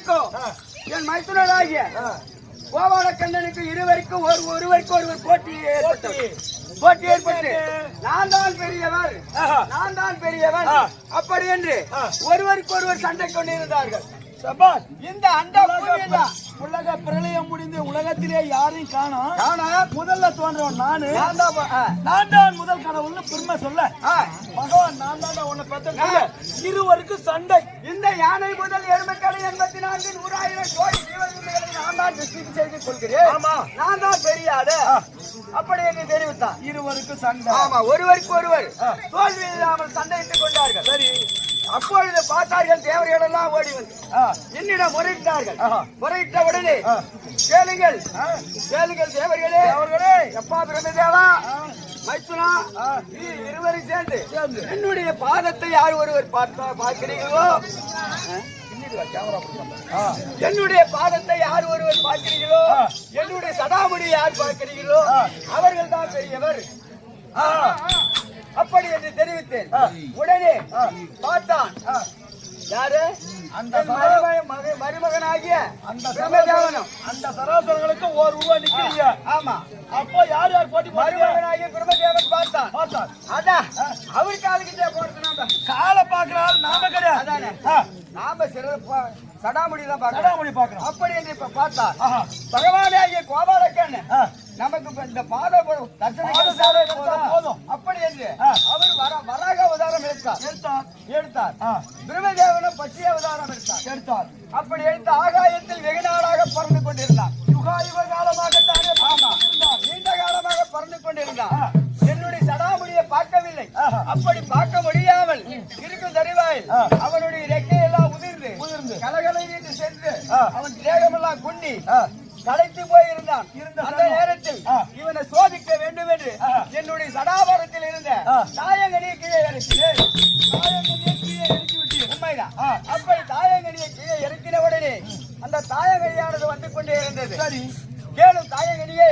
எனக்கும் என் மைத்துனராகிய கோவால கண்ணனுக்கு ஒருவருக்கு ஒருவர் போட்டி ஏற்பட்டு நான் தான் பெரியவன் அப்படி என்று ஒருவருக்கு ஒருவர் சண்டை கொண்டிருந்தார்கள். இந்த அண்ட உலக பிரளயம் முடிந்து உலகத்திலே யாரையும் காணோம். முதல்ல தோன்றவன் நானு. நான் தான் முதல் கடவுள்னு பெருமை சொல்ல பகவான் நான் தான் உன்னை பெற்ற இருவருக்கு சண்டை. இந்த யானை முதல் எருமைக்கடை 84 100,000 கோடி ஜீவன்களை நான் தான் டிஸ்ட்ரிக்ட் செய்து கொள்கிறேன். நான் தான் பெரிய ஆடு அப்படி என்று தெரிவித்தான். இருவருக்கு சண்டை. ஆமா, ஒருவருக்கு ஒருவர் தோல்வி இல்லாமல் சண்டையிட்டுக் கொண்டார்கள். சரி, அப்பொழுது பார்த்தார்கள் தேவர்கள் எல்லாம் ஓடி வந்து என்னிடம் முறையிட்டார்கள். முறையிட்ட உடனே கேளுங்கள் தேவர்களே, எப்பா பிரம்மதேவா மைத்துனா இருவரும் சேர்ந்து என்னுடைய பாதத்தை யார் ஒருவர் பார்க்கிறீர்களோ, என்னுடைய பாதத்தை யார் ஒருவர் பார்க்கிறீர்களோ, என்னுடைய சதாமுடி யார் பார்க்கிறீர்களோ அவர்கள் தான் பெரியவர் அப்படி என்று தெரிவித்தேன். உடனே பார்த்தான் யாரு? அந்த மருமகனாகிய அந்த பிரம்மதேவனும் அந்த சராசரங்களுக்கு ஒரு ரூபா நிக்கிறீங்க. ஆமா, அப்போ யார் போட்டி? மருமகனாகிய பிரம்மதேவன் பார்த்தான். அதான் அவருக்கு அதுக்கிட்டே போறது. நாம காலை பாக்குறாள், நாம கிடையாது. நாம சடாமுடி தான் பார்க்கணும். அப்படி என்று இப்ப பார்த்தா பகவானாகிய கோபாலக்கண்ணு நமக்கு இந்த பாதை போதும் அப்படி என்று அவர் வராக அவதாரம் எடுத்தார். பிரம்மதேவனும் பச்சை அவதாரம் எடுத்தார். அப்படி எடுத்த ஆகாயத்தில் வெகு நாளாக பறந்து கொண்டிருந்தார். யுக காலமாகத்தானே நீண்ட காலமாக பறந்து கொண்டிருந்தார். என்னுடைய சடாமுடியை பார்க்கவில்லை. அப்படி பார்க்க முடியாமல் இருக்கும் தருவாயில் அவனுடைய ரெக்கையெல்லாம் உதிர்ந்து கலகலை வீட்டு சென்று அவன் தேகமெல்லாம் குண்டி களைத்து போயிருந்தான். அந்த நேரத்தில் இவனை சோதிக்க வேண்டும் என்று என்னுடைய சடாபாரத்தில் இருந்த தாயங்கனியை கீழே இறக்கினேன். உண்மைதான். அப்படி தாயங்கனியை கீழே இறக்கின உடனே அந்த தாயங்கனியானது வந்து கொண்டே இருந்தது. சரி, கேளும் தாயங்கனியே,